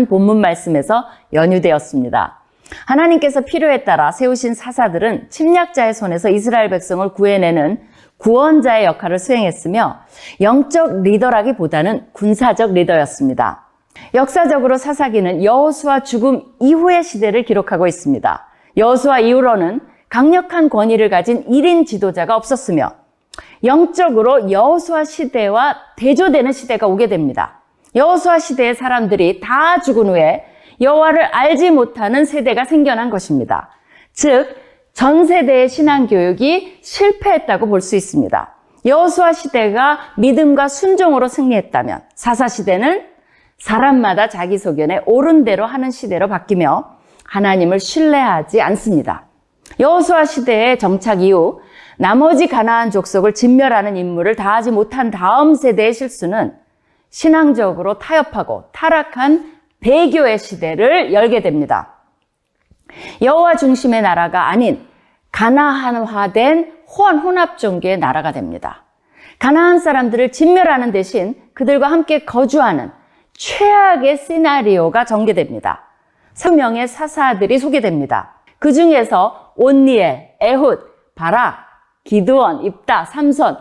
본문 말씀에서 연유되었습니다. 하나님께서 필요에 따라 세우신 사사들은 침략자의 손에서 이스라엘 백성을 구해내는 구원자의 역할을 수행했으며 영적 리더라기보다는 군사적 리더였습니다. 역사적으로 사사기는 여호수아 죽음 이후의 시대를 기록하고 있습니다. 여호수아 이후로는 강력한 권위를 가진 1인 지도자가 없었으며 영적으로 여호수아 시대와 대조되는 시대가 오게 됩니다. 여호수아 시대의 사람들이 다 죽은 후에 여호와를 알지 못하는 세대가 생겨난 것입니다. 즉, 전 세대의 신앙교육이 실패했다고 볼 수 있습니다. 여호수아 시대가 믿음과 순종으로 승리했다면 사사 시대는 사람마다 자기 소견에 옳은 대로 하는 시대로 바뀌며 하나님을 신뢰하지 않습니다. 여호수아 시대의 정착 이후 나머지 가나안 족속을 진멸하는 임무를 다하지 못한 다음 세대의 실수는 신앙적으로 타협하고 타락한 배교의 시대를 열게 됩니다. 여호와 중심의 나라가 아닌 가나안화된 혼합 종교의 나라가 됩니다. 가나안 사람들을 진멸하는 대신 그들과 함께 거주하는 최악의 시나리오가 전개됩니다. 3명의 사사들이 소개됩니다. 그 중에서 온니엘, 에훗, 바락, 기드원, 입다, 삼손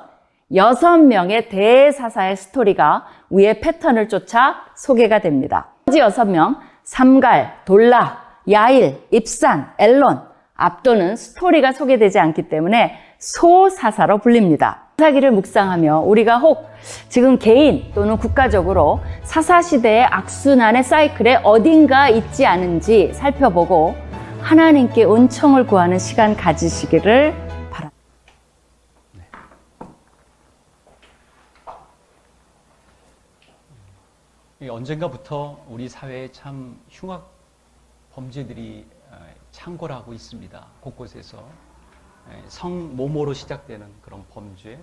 6명의 대사사의 스토리가 위의 패턴을 쫓아 소개가 됩니다. 나머지 6명, 삼갈, 돌라, 야일, 입산, 엘론, 압도는 스토리가 소개되지 않기 때문에 소사사로 불립니다. 사사기를 묵상하며 우리가 혹 지금 개인 또는 국가적으로 사사시대의 악순환의 사이클에 어딘가 있지 않은지 살펴보고 하나님께 은총을 구하는 시간 가지시기를 바랍니다. 언젠가부터 우리 사회에 참 흉악 범죄들이 창궐하고 있습니다. 곳곳에서 성모모로 시작되는 그런 범죄,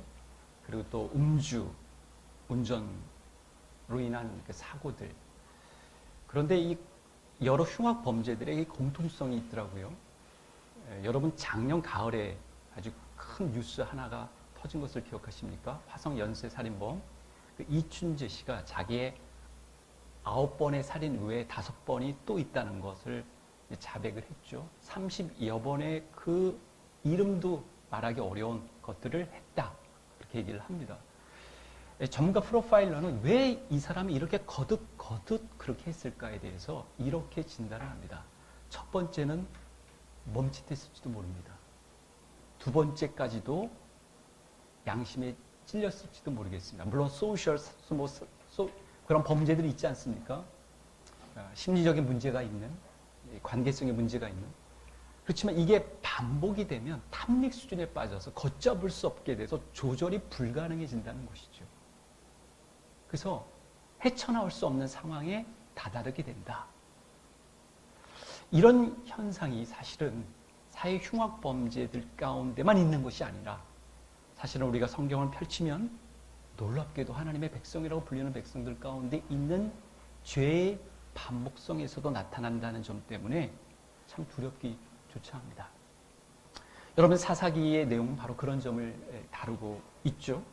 그리고 또 음주, 운전으로 인한 그 사고들. 그런데 이 여러 흉악 범죄들의 공통성이 있더라고요. 여러분 작년 가을에 아주 큰 뉴스 하나가 터진 것을 기억하십니까? 화성 연쇄살인범 그 이춘재 씨가 자기의 9번의 살인 외에 5번이 또 있다는 것을 자백을 했죠. 30여 번의 그 이름도 말하기 어려운 것들을 했다. 그렇게 얘기를 합니다. 전문가 프로파일러는 왜 이 사람이 이렇게 거듭 그렇게 했을까에 대해서 이렇게 진단을 합니다. 첫 번째는 멈칫했을지도 모릅니다. 두 번째까지도 양심에 찔렸을지도 모르겠습니다. 물론 그런 범죄들이 있지 않습니까? 심리적인 문제가 있는, 관계성의 문제가 있는. 그렇지만 이게 반복이 되면 탐닉 수준에 빠져서 걷잡을 수 없게 돼서 조절이 불가능해진다는 것이죠. 그래서 헤쳐나올 수 없는 상황에 다다르게 된다. 이런 현상이 사실은 사회 흉악 범죄들 가운데만 있는 것이 아니라 사실은 우리가 성경을 펼치면 놀랍게도 하나님의 백성이라고 불리는 백성들 가운데 있는 죄의 반복성에서도 나타난다는 점 때문에 참 두렵기조차 합니다. 여러분 사사기의 내용은 바로 그런 점을 다루고 있죠.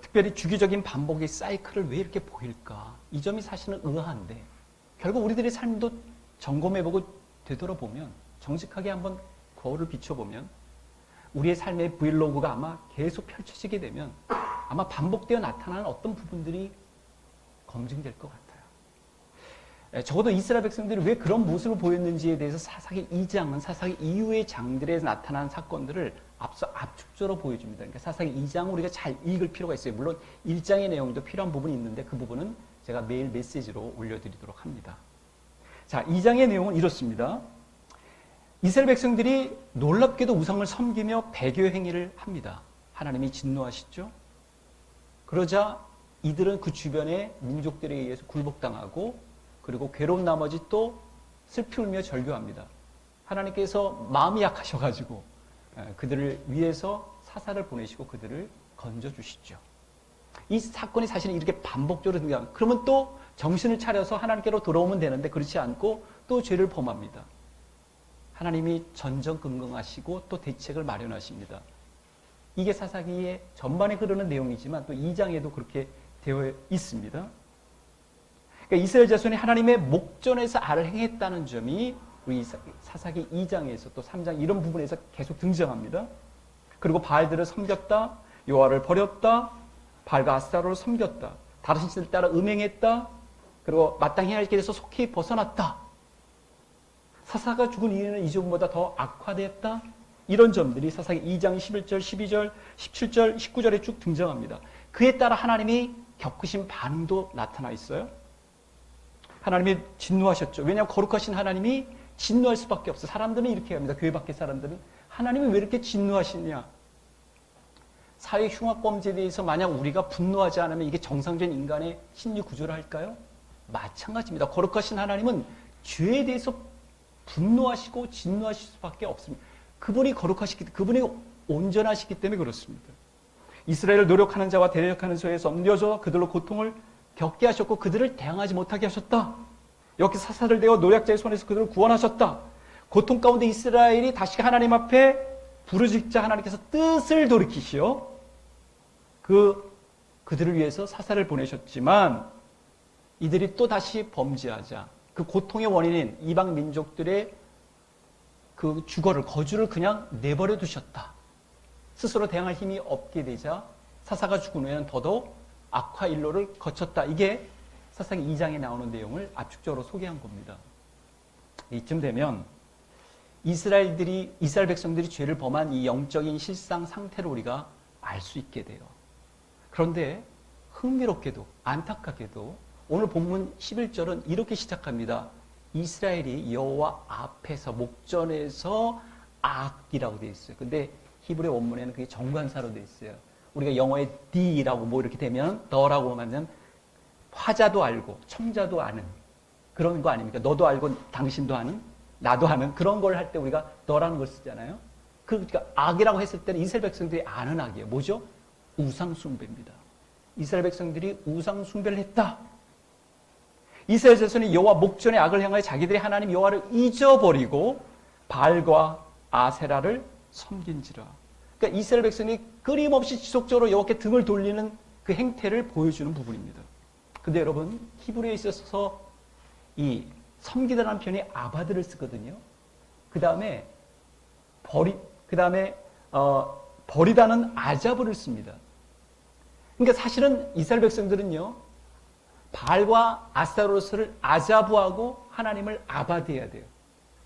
특별히 주기적인 반복의 사이클을 왜 이렇게 보일까? 이 점이 사실은 의아한데 결국 우리들의 삶도 점검해보고 되돌아보면 정직하게 한번 거울을 비춰보면 우리의 삶의 브이로그가 아마 계속 펼쳐지게 되면 아마 반복되어 나타나는 어떤 부분들이 검증될 것 같아요. 적어도 이스라엘 백성들이 왜 그런 모습을 보였는지에 대해서 사사기 2장은 사사기 이후의 장들에 나타난 사건들을 앞서 압축적으로 보여줍니다. 그러니까 사사기 2장을 우리가 잘 읽을 필요가 있어요. 물론 1장의 내용도 필요한 부분이 있는데 그 부분은 제가 매일 메시지로 올려드리도록 합니다. 자, 2장의 내용은 이렇습니다. 이스라엘 백성들이 놀랍게도 우상을 섬기며 배교 행위를 합니다. 하나님이 진노하시죠. 그러자 이들은 그 주변의 민족들에 의해서 굴복당하고 그리고 괴로운 나머지 또 슬피 울며 절규합니다. 하나님께서 마음이 약하셔가지고 그들을 위해서 사사를 보내시고 그들을 건져주시죠. 이 사건이 사실은 이렇게 반복적으로 등장합니다. 그러면 또 정신을 차려서 하나님께로 돌아오면 되는데 그렇지 않고 또 죄를 범합니다. 하나님이 전전긍긍하시고 또 대책을 마련하십니다. 이게 사사기의 전반에 흐르는 내용이지만 또 2장에도 그렇게 되어 있습니다. 그러니까 이스라엘 자손이 하나님의 목전에서 알을 행했다는 점이 우리 사사기 2장에서 또 3장 이런 부분에서 계속 등장합니다. 그리고 바알들을 섬겼다, 여호와를 버렸다, 바알과 아스타로를 섬겼다, 다른 신들을 따라 음행했다, 그리고 마땅히 할 길에서 속히 벗어났다. 사사가 죽은 이후에는 이전보다 더 악화되었다. 이런 점들이 사사기 2장 11절, 12절, 17절, 19절에 쭉 등장합니다. 그에 따라 하나님이 겪으신 반응도 나타나 있어요. 하나님이 진노하셨죠. 왜냐하면 거룩하신 하나님이 진노할 수밖에 없어요. 사람들은 이렇게 합니다. 교회 밖의 사람들은 하나님이 왜 이렇게 진노하시냐. 사회 흉악범죄에 대해서 만약 우리가 분노하지 않으면 이게 정상적인 인간의 심리 구조를 할까요? 마찬가지입니다. 거룩하신 하나님은 죄에 대해서 분노하시고 진노하실 수밖에 없습니다. 그분이 거룩하시기 때문에, 그분이 온전하시기 때문에 그렇습니다. 이스라엘을 노력하는 자와 대적하는 소에 덤벼져 그들로 고통을 겪게 하셨고 그들을 대항하지 못하게 하셨다. 이렇게 사사를 대어 노략자의 손에서 그들을 구원하셨다. 고통 가운데 이스라엘이 다시 하나님 앞에 부르짖자 하나님께서 뜻을 돌이키시어 그들을 위해서 사사를 보내셨지만 이들이 또 다시 범죄하자 그 고통의 원인인 이방 민족들의 그 주거를 거주를 그냥 내버려 두셨다. 스스로 대항할 힘이 없게 되자 사사가 죽은 후에는 더더욱 악화 일로를 거쳤다. 이게 사사기 2장에 나오는 내용을 압축적으로 소개한 겁니다. 이쯤 되면 이스라엘 백성들이 죄를 범한 이 영적인 실상 상태를 우리가 알 수 있게 돼요. 그런데 흥미롭게도 안타깝게도 오늘 본문 11절은 이렇게 시작합니다. 이스라엘이 여호와 앞에서 목전에서 악이라고 되어 있어요. 근데 히브리 원문에는 그게 정관사로 되어 있어요. 우리가 영어에 D라고 뭐 이렇게 되면 더라고 하면 화자도 알고 청자도 아는 그런 거 아닙니까? 너도 알고 당신도 아는 나도 아는 그런 걸 할 때 우리가 너라는 걸 쓰잖아요. 그러니까 악이라고 했을 때는 이스라엘 백성들이 아는 악이에요. 뭐죠? 우상 숭배입니다. 이스라엘 백성들이 우상 숭배를 했다. 이스라엘 자손이 여호와 목전의 악을 향하여 자기들이 하나님 여호와를 잊어버리고 바알과 아세라를 섬긴지라. 그러니까 이스라엘 백성이 끊임없이 지속적으로 여호와께 등을 돌리는 그 행태를 보여주는 부분입니다. 근데 여러분 히브리에 있어서 이 섬기다라는 표현이 아바드를 쓰거든요. 그 다음에 버리다는 아자브를 씁니다. 그러니까 사실은 이스라엘 백성들은요 바알과 아스타로스를 아자부하고 하나님을 아바드해야 돼요.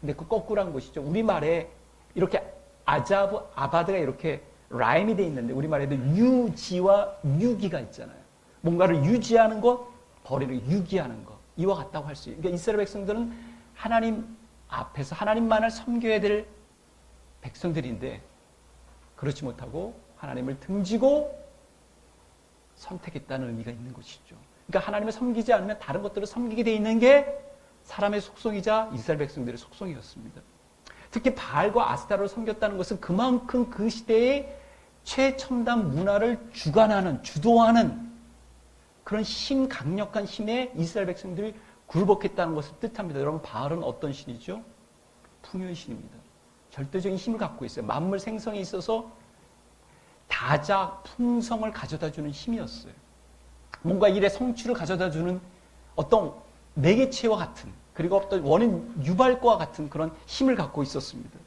근데 그 거꾸로한 것이죠. 우리말에 이렇게 아자부, 아바드가 이렇게 라임이 돼 있는데 우리말에도 유지와 유기가 있잖아요. 뭔가를 유지하는 것, 버리는 유기하는 것. 이와 같다고 할 수 있어요. 그러니까 이스라엘 백성들은 하나님 앞에서 하나님만을 섬겨야 될 백성들인데 그렇지 못하고 하나님을 등지고 선택했다는 의미가 있는 것이죠. 그러니까 하나님을 섬기지 않으면 다른 것들을 섬기게 돼 있는 게 사람의 속성이자 이스라엘 백성들의 속성이었습니다. 특히 바알과 아스타로를 섬겼다는 것은 그만큼 그 시대의 최첨단 문화를 주도하는 그런 강력한 힘에 이스라엘 백성들이 굴복했다는 것을 뜻합니다. 여러분 바알은 어떤 신이죠? 풍요의 신입니다. 절대적인 힘을 갖고 있어요. 만물 생성에 있어서 다작, 풍성을 가져다주는 힘이었어요. 뭔가 일의 성취를 가져다주는 어떤 매개체와 같은 그리고 어떤 원인 유발과 같은 그런 힘을 갖고 있었습니다.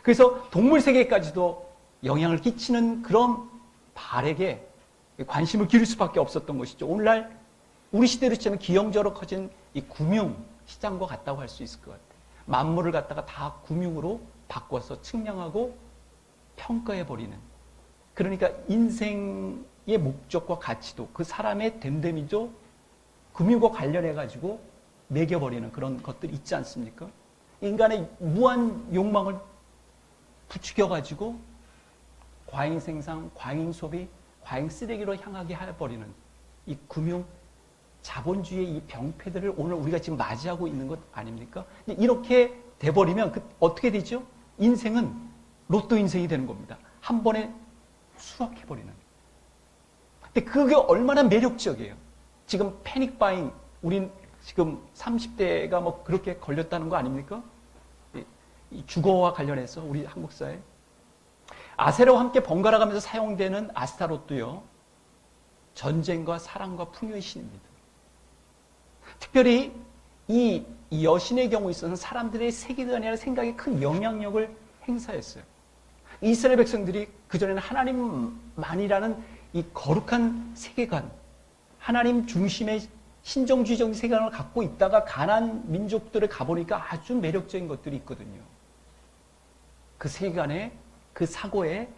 그래서 동물 세계까지도 영향을 끼치는 그런 바알에게 관심을 기울 수밖에 없었던 것이죠. 오늘날 우리 시대로 치면 기형적으로 커진 이 금융 시장과 같다고 할 수 있을 것 같아요. 만물을 갖다가 다 금융으로 바꿔서 측량하고 평가해버리는. 그러니까 인생의 목적과 가치도 그 사람의 됨됨이도 금융과 관련해가지고 매겨버리는 그런 것들이 있지 않습니까? 인간의 무한 욕망을 부추겨가지고 과잉 생산, 과잉 소비, 과잉 쓰레기로 향하게 해버리는 이 금융 자본주의의 이 병폐들을 오늘 우리가 지금 맞이하고 있는 것 아닙니까? 이렇게 돼버리면 어떻게 되죠? 인생은 로또 인생이 되는 겁니다. 한 번에 수확해버리는. 근데 그게 얼마나 매력적이에요. 지금 패닉 바잉, 우린 지금 30대가 뭐 그렇게 걸렸다는 거 아닙니까? 이 주거와 관련해서 우리 한국 사회. 아세라와 함께 번갈아 가면서 사용되는 아스타롯도요. 전쟁과 사랑과 풍요의 신입니다. 특별히 이 여신의 경우에 있어서는 사람들의 세계관이나 생각에 큰 영향력을 행사했어요. 이스라엘 백성들이 그전에는 하나님만이라는 이 거룩한 세계관, 하나님 중심의 신정주의적인 세계관을 갖고 있다가 가나안 민족들을 가보니까 아주 매력적인 것들이 있거든요. 그 세계관에, 그 사고에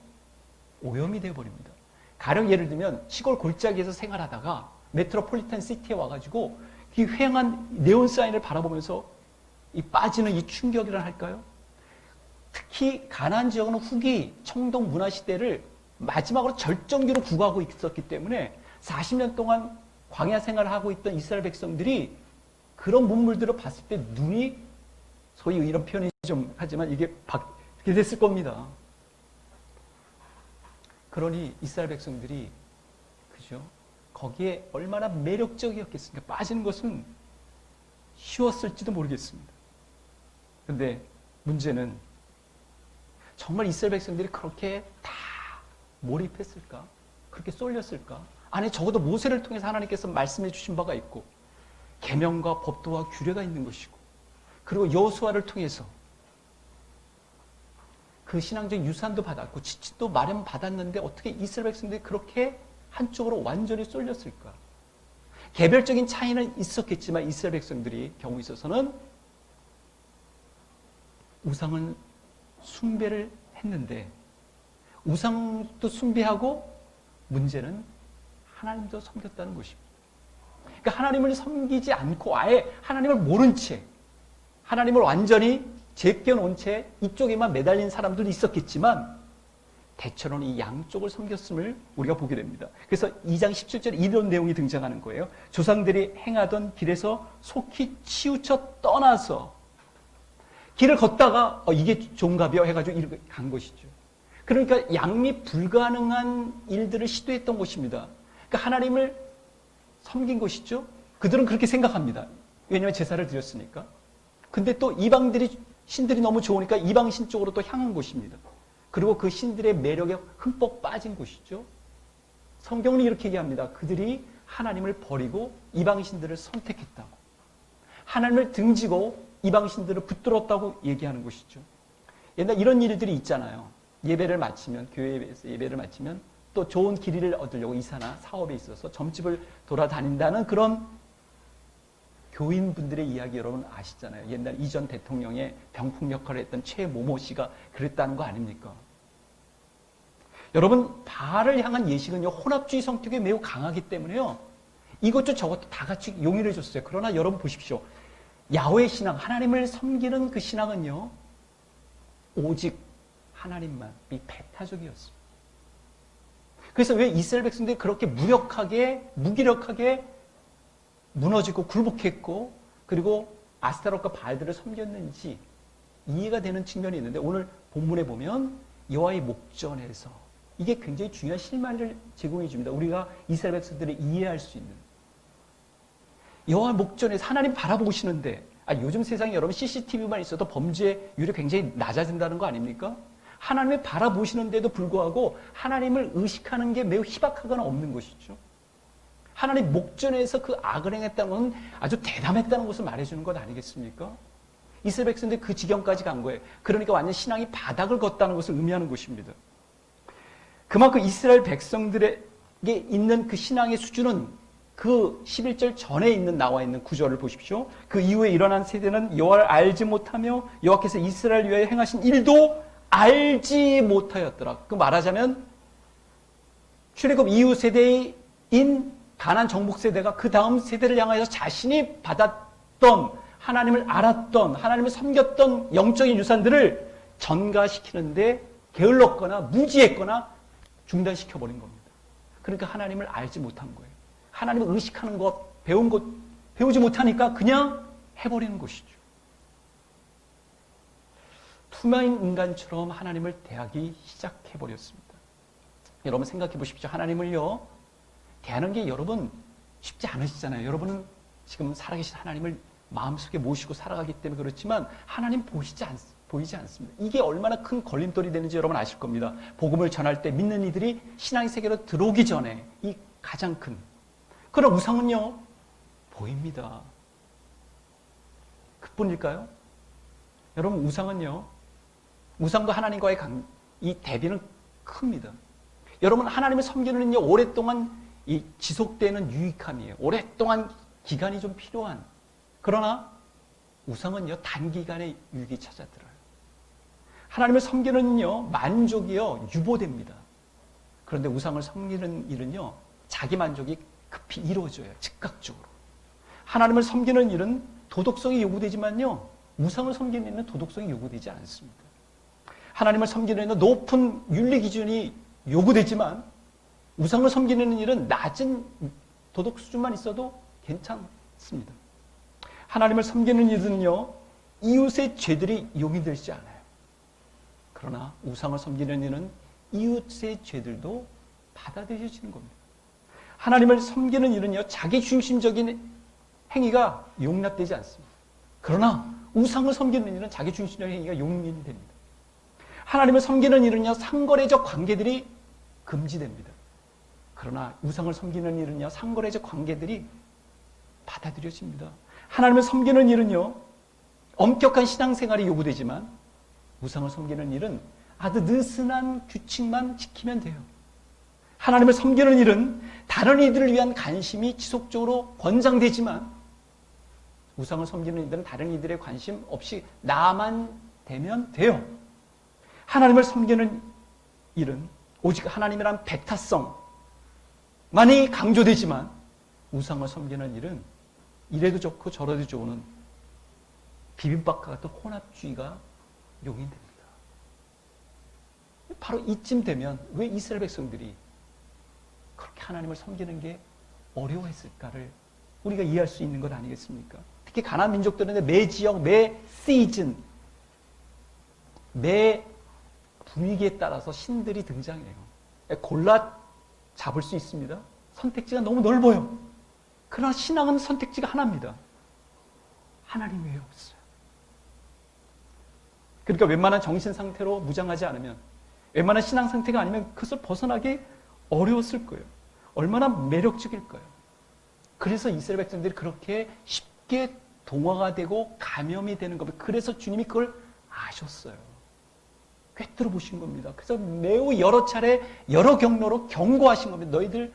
오염이 되어버립니다. 가령 예를 들면 시골 골짜기에서 생활하다가 메트로폴리탄 시티에 와가지고 이 휑한 네온사인을 바라보면서 이 빠지는 이 충격이라 할까요? 특히 가나안 지역은 후기 청동 문화 시대를 마지막으로 절정기로 구가하고 있었기 때문에 40년 동안 광야 생활을 하고 있던 이스라엘 백성들이 그런 문물들을 봤을 때 눈이, 소위 이런 표현이 좀 하지만 이게 바뀌게 됐을 겁니다. 그러니 이스라엘 백성들이, 그죠? 거기에 얼마나 매력적이었겠습니까? 빠지는 것은 쉬웠을지도 모르겠습니다. 그런데 문제는 정말 이스라엘 백성들이 그렇게 다 몰입했을까? 그렇게 쏠렸을까? 아니, 적어도 모세를 통해서 하나님께서 말씀해 주신 바가 있고 계명과 법도와 규례가 있는 것이고, 그리고 여호수아를 통해서 그 신앙적 유산도 받았고 지침도 마련받았는데 어떻게 이스라엘 백성들이 그렇게 한쪽으로 완전히 쏠렸을까? 개별적인 차이는 있었겠지만 이스라엘 백성들이 경우 있어서는 우상은 숭배를 했는데, 우상도 숭배하고 문제는 하나님도 섬겼다는 것입니다. 그러니까 하나님을 섬기지 않고 아예 하나님을 모른 채, 하나님을 완전히 제껴놓은 채 이쪽에만 매달린 사람들도 있었겠지만 대체로는 이 양쪽을 섬겼음을 우리가 보게 됩니다. 그래서 2장 17절에 이런 내용이 등장하는 거예요. 조상들이 행하던 길에서 속히 치우쳐 떠나서 길을 걷다가 이게 좋은가벼 해가지고 이렇게 간 것이죠. 그러니까 양립 불가능한 일들을 시도했던 것입니다. 그러니까 하나님을 섬긴 것이죠. 그들은 그렇게 생각합니다. 왜냐하면 제사를 드렸으니까. 근데 또 이방들이, 신들이 너무 좋으니까 이방신 쪽으로 또 향한 것입니다. 그리고 그 신들의 매력에 흠뻑 빠진 것이죠. 성경은 이렇게 얘기합니다. 그들이 하나님을 버리고 이방신들을 선택했다고. 하나님을 등지고 이방신들을 붙들었다고 얘기하는 것이죠. 옛날 이런 일들이 있잖아요. 예배를 마치면, 교회에서 예배를 마치면 또 좋은 길이를 얻으려고 이사나 사업에 있어서 점집을 돌아다닌다는 그런 교인분들의 이야기 여러분 아시잖아요. 옛날 이전 대통령의 병풍 역할을 했던 최모모 씨가 그랬다는 거 아닙니까? 여러분, 바알을 향한 예식은요, 혼합주의 성격이 매우 강하기 때문에요, 이것도 저것도 다 같이 용인해 줬어요. 그러나 여러분 보십시오. 야훼 신앙, 하나님을 섬기는 그 신앙은요, 오직 하나님만, 이 배타적이었습니다. 그래서 왜 이스라엘 백성들이 그렇게 무기력하게 무너지고 굴복했고, 그리고 아스타롯과 바알들을 섬겼는지 이해가 되는 측면이 있는데, 오늘 본문에 보면 여호와의 목전에서, 이게 굉장히 중요한 실마리를 제공해 줍니다. 우리가 이스라엘 백성들을 이해할 수 있는. 여호와 목전에서 하나님 바라보시는데, 요즘 세상에 여러분 CCTV만 있어도 범죄율이 굉장히 낮아진다는 거 아닙니까? 하나님을 바라보시는데도 불구하고 하나님을 의식하는 게 매우 희박하거나 없는 것이죠. 하나님 목전에서 그 악을 행했다는 것은 아주 대담했다는 것을 말해주는 것 아니겠습니까? 이스라엘 백성들이 그 지경까지 간 거예요. 그러니까 완전 신앙이 바닥을 걷다는 것을 의미하는 것입니다. 그만큼 이스라엘 백성들에게 있는 그 신앙의 수준은 그 11절 전에 나와 있는 구절을 보십시오. 그 이후에 일어난 세대는 여호와를 알지 못하며 여호와께서 이스라엘 위하여 행하신 일도 알지 못하였더라. 그 말하자면 출애굽 이후 세대인 가나안 정복 세대가 그 다음 세대를 향하여서 자신이 받았던, 하나님을 알았던, 하나님을 섬겼던 영적인 유산들을 전가시키는데 게을렀거나 무지했거나 중단시켜버린 겁니다. 그러니까 하나님을 알지 못한 거예요. 하나님을 의식하는 것, 배운 것, 배우지 못하니까 그냥 해버리는 것이죠. 투명인 인간처럼 하나님을 대하기 시작해버렸습니다. 여러분 생각해 보십시오. 하나님을요, 대하는 게 여러분 쉽지 않으시잖아요. 여러분은 지금 살아계신 하나님을 마음속에 모시고 살아가기 때문에 그렇지만 하나님 보이지 않습니다. 이게 얼마나 큰 걸림돌이 되는지 여러분 아실 겁니다. 복음을 전할 때 믿는 이들이 신앙의 세계로 들어오기 전에 이 가장 큰 그런 우상은요, 보입니다. 뿐일까요? 여러분, 우상도 하나님과의 이 대비는 큽니다. 여러분, 하나님을 섬기는 오랫동안 이 지속되는 유익함이에요. 오랫동안 기간이 좀 필요한. 그러나 우상은요, 단기간에 유익이 찾아들어요. 하나님을 섬기는요, 만족이요, 유보됩니다. 그런데 우상을 섬기는 일은요, 자기 만족이 급히 이루어져요. 즉각적으로. 하나님을 섬기는 일은 도덕성이 요구되지만요, 우상을 섬기는 일은 도덕성이 요구되지 않습니다. 하나님을 섬기는 일은 높은 윤리 기준이 요구되지만 우상을 섬기는 일은 낮은 도덕 수준만 있어도 괜찮습니다. 하나님을 섬기는 일은요, 이웃의 죄들이 용인되지 않아요. 그러나 우상을 섬기는 일은 이웃의 죄들도 받아들여지는 겁니다. 하나님을 섬기는 일은요, 자기 중심적인 행위가 용납되지 않습니다. 그러나 우상을 섬기는 일은 자기 중심적인 행위가 용인이 됩니다. 하나님을 섬기는 일은요, 상거래적 관계들이 금지됩니다. 그러나 우상을 섬기는 일은요, 상거래적 관계들이 받아들여집니다. 하나님을 섬기는 일은요, 엄격한 신앙생활이 요구되지만 우상을 섬기는 일은 아주 느슨한 규칙만 지키면 돼요. 하나님을 섬기는 일은 다른 이들을 위한 관심이 지속적으로 권장되지만 우상을 섬기는 이들은 다른 이들의 관심 없이 나만 되면 돼요. 하나님을 섬기는 일은 오직 하나님이란 배타성만이 강조되지만 우상을 섬기는 일은 이래도 좋고 저래도 좋은 비빔밥과 같은 혼합주의가 용인됩니다. 바로 이쯤 되면 왜 이스라엘 백성들이 그렇게 하나님을 섬기는 게 어려워했을까를 우리가 이해할 수 있는 것 아니겠습니까? 특히 가나안 민족들은 매 지역, 매 시즌, 매 분위기에 따라서 신들이 등장해요. 골라 잡을 수 있습니다. 선택지가 너무 넓어요. 그러나 신앙은 선택지가 하나입니다. 하나님 외에 없어요. 그러니까 웬만한 정신 상태로 무장하지 않으면, 웬만한 신앙 상태가 아니면 그것을 벗어나기 어려웠을 거예요. 얼마나 매력적일 거예요. 그래서 이스라엘 백성들이 그렇게 쉽게 동화가 되고 감염이 되는 겁니다. 그래서 주님이 그걸 아셨어요. 꿰뚫어 보신 겁니다. 그래서 매우 여러 차례 여러 경로로 경고하신 겁니다. 너희들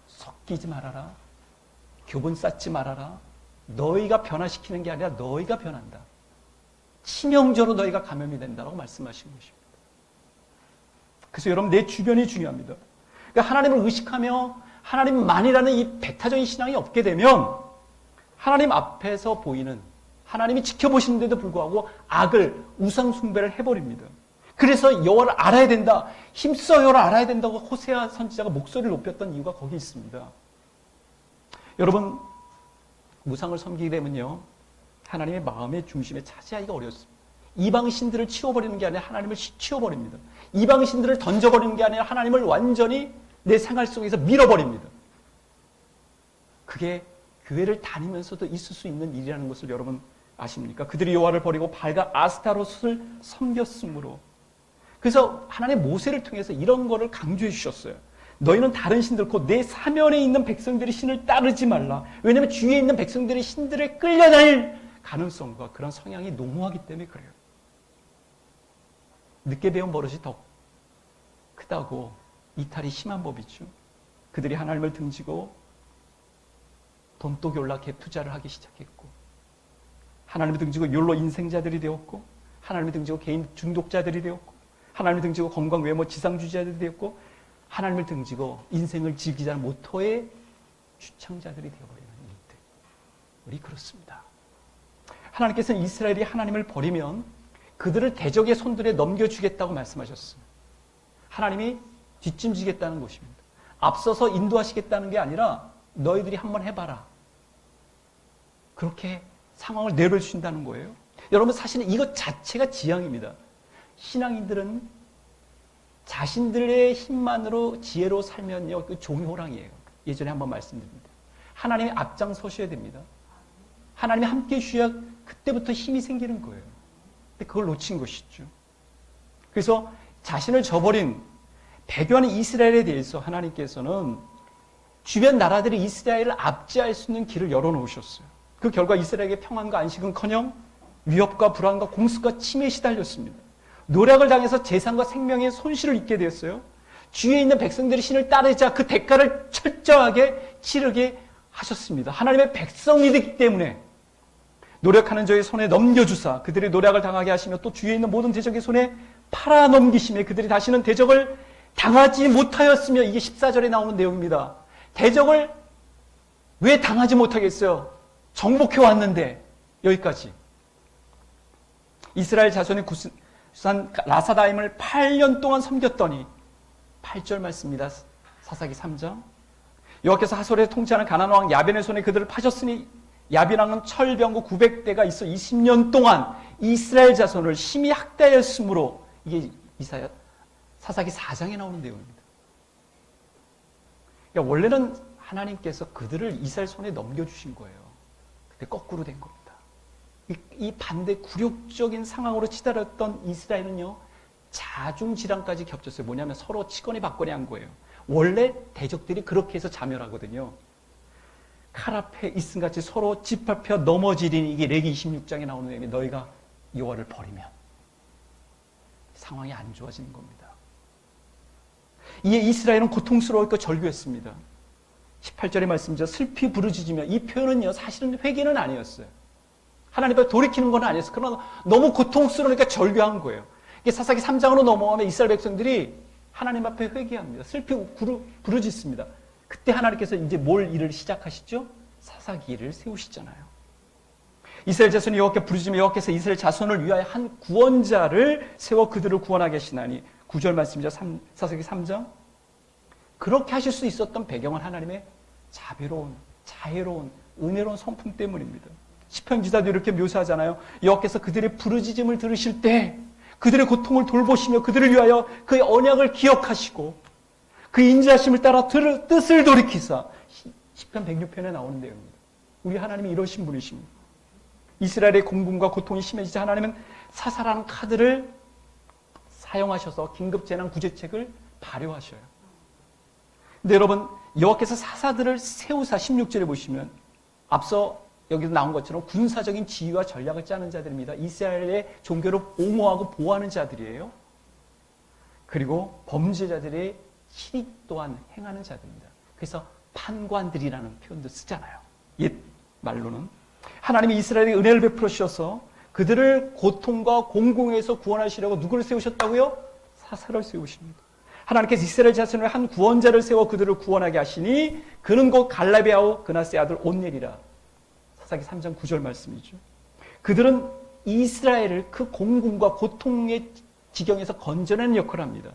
섞이지 말아라. 교분 쌓지 말아라. 너희가 변화시키는 게 아니라 너희가 변한다. 치명적으로 너희가 감염이 된다고 말씀하신 것입니다. 그래서 여러분, 내 주변이 중요합니다. 그러니까 하나님을 의식하며 하나님만이라는 이 배타적인 신앙이 없게 되면 하나님 앞에서 보이는, 하나님이 지켜보시는데도 불구하고 악을, 우상 숭배를 해버립니다. 그래서 여호와를 알아야 된다, 힘써 여호와를 알아야 된다고 호세아 선지자가 목소리를 높였던 이유가 거기 있습니다. 여러분, 우상을 섬기게 되면요, 하나님의 마음의 중심에 차지하기가 어렵습니다. 이방 신들을 치워버리는 게 아니라 하나님을 치워버립니다. 이방 신들을 던져버리는 게 아니라 하나님을 완전히 내 생활 속에서 밀어버립니다. 그게 교회를 다니면서도 있을 수 있는 일이라는 것을 여러분 아십니까? 그들이 여호와를 버리고 바알과 아스타롯을 섬겼으므로. 그래서 하나님 모세를 통해서 이런 거를 강조해 주셨어요. 너희는 다른 신들, 곧 내 사면에 있는 백성들의 신을 따르지 말라. 왜냐하면 주위에 있는 백성들의 신들에 끌려다닐 가능성과 그런 성향이 농후하기 때문에 그래요. 늦게 배운 버릇이 더 크다고 이탈이 심한 법이죠. 그들이 하나님을 등지고 돈독올라 갭 투자를 하기 시작했고, 하나님을 등지고 욜로 인생자들이 되었고, 하나님을 등지고 개인 중독자들이 되었고, 하나님을 등지고 건강 외모 지상주의자들이 되었고, 하나님을 등지고 인생을 즐기자는 모토의 주창자들이 되어버리는 일들. 우리 그렇습니다. 하나님께서는 이스라엘이 하나님을 버리면 그들을 대적의 손들에 넘겨주겠다고 말씀하셨어요. 하나님이 뒷짐지겠다는 것입니다. 앞서서 인도하시겠다는 게 아니라 너희들이 한번 해봐라. 그렇게 상황을 내려주신다는 거예요. 여러분, 사실은 이것 자체가 지향입니다. 신앙인들은 자신들의 힘만으로 지혜로 살면요, 그 종이 호랑이에요. 예전에 한번 말씀드립니다. 하나님이 앞장서셔야 됩니다. 하나님이 함께 해주셔야 그때부터 힘이 생기는 거예요. 근데 그걸 놓친 것이죠. 그래서 자신을 저버린 배교하는 이스라엘에 대해서 하나님께서는 주변 나라들이 이스라엘을 압제할 수 있는 길을 열어놓으셨어요. 그 결과 이스라엘의 평안과 안식은커녕 위협과 불안과 공습과 침해에 시달렸습니다. 노략을 당해서 재산과 생명의 손실을 입게 되었어요. 주위에 있는 백성들이 신을 따르자 그 대가를 철저하게 치르게 하셨습니다. 하나님의 백성이 되기 때문에 노력하는 자의 손에 넘겨주사 그들이 노략을 당하게 하시며 또 주위에 있는 모든 대적의 손에 팔아넘기심에 그들이 다시는 대적을 당하지 못하였으며, 이게 14절에 나오는 내용입니다. 대적을 왜 당하지 못하겠어요? 정복해 왔는데. 여기까지. 이스라엘 자손이 구산 라사다임을 8년 동안 섬겼더니, 8절 말씀입니다. 사사기 3장. 여호와께서 하솔에 통치하는 가나안 왕 야벤의 손에 그들을 파셨으니 야빈 왕은 철병거 900대가 있어 20년 동안 이스라엘 자손을 심히 학대하였으므로, 이게 이사야 사사기 4장에 나오는 내용입니다. 그러니까 원래는 하나님께서 그들을 이스라엘 손에 넘겨주신 거예요. 근데 거꾸로 된 겁니다. 이 반대 굴욕적인 상황으로 치달았던 이스라엘은요, 자중질환까지 겹쳤어요. 뭐냐면 서로 치거니 받거니 한 거예요. 원래 대적들이 그렇게 해서 자멸하거든요. 칼 앞에 있음같이 서로 짓밟혀 넘어지리니, 이게 레기 26장에 나오는 내용이, 너희가 여호와를 버리면 상황이 안 좋아지는 겁니다. 이에 이스라엘은 고통스러웠고 절규했습니다. 18절의 말씀이죠. 슬피 부르짖으며, 이 표현은요 사실은 회개는 아니었어요. 하나님 앞에 돌이키는 건 아니었어요. 그러나 너무 고통스러우니까 절규한 거예요. 이게 사사기 3장으로 넘어가면 이스라엘 백성들이 하나님 앞에 회개합니다. 슬피 부르짖습니다. 그때 하나님께서 이제 뭘 일을 시작하시죠? 사사기를 세우시잖아요. 이스라엘 자손이 여호와께 부르짖으며 여호와께서 이스라엘 자손을 위하여 한 구원자를 세워 그들을 구원하게 하시나니, 9절 말씀이죠. 사사기 3장. 그렇게 하실 수 있었던 배경은 하나님의 자애로운 은혜로운 성품 때문입니다. 시편 기자도 이렇게 묘사하잖아요. 여호와께서 그들의 부르짖음을 들으실 때 그들의 고통을 돌보시며 그들을 위하여 그의 언약을 기억하시고 그 인자하심을 따라 뜻을 돌이키사, 시편 106편에 나오는 내용입니다. 우리 하나님이 이러신 분이십니다. 이스라엘의 공분과 고통이 심해지자 하나님은 사사라는 카드를 사용하셔서 긴급재난 구제책을 발효하셔요. 근데 여러분, 여호와께서 사사들을 세우사 16절에 보시면 앞서 여기서 나온 것처럼 군사적인 지휘와 전략을 짜는 자들입니다. 이스라엘의 종교를 옹호하고 보호하는 자들이에요. 그리고 범죄자들의 실익 또한 행하는 자들입니다. 그래서 판관들이라는 표현도 쓰잖아요. 옛 말로는. 하나님이 이스라엘에 은혜를 베풀어 주셔서 그들을 고통과 공공에서 구원하시려고 누구를 세우셨다고요? 사사를 세우십니다. 하나님께서 이스라엘 자손을 한 구원자를 세워 그들을 구원하게 하시니 그는 곧 갈라베아오 그나스의 아들 온넬이라. 사사기 3장 9절 말씀이죠. 그들은 이스라엘을 그 공공과 고통의 지경에서 건져내는 역할을 합니다.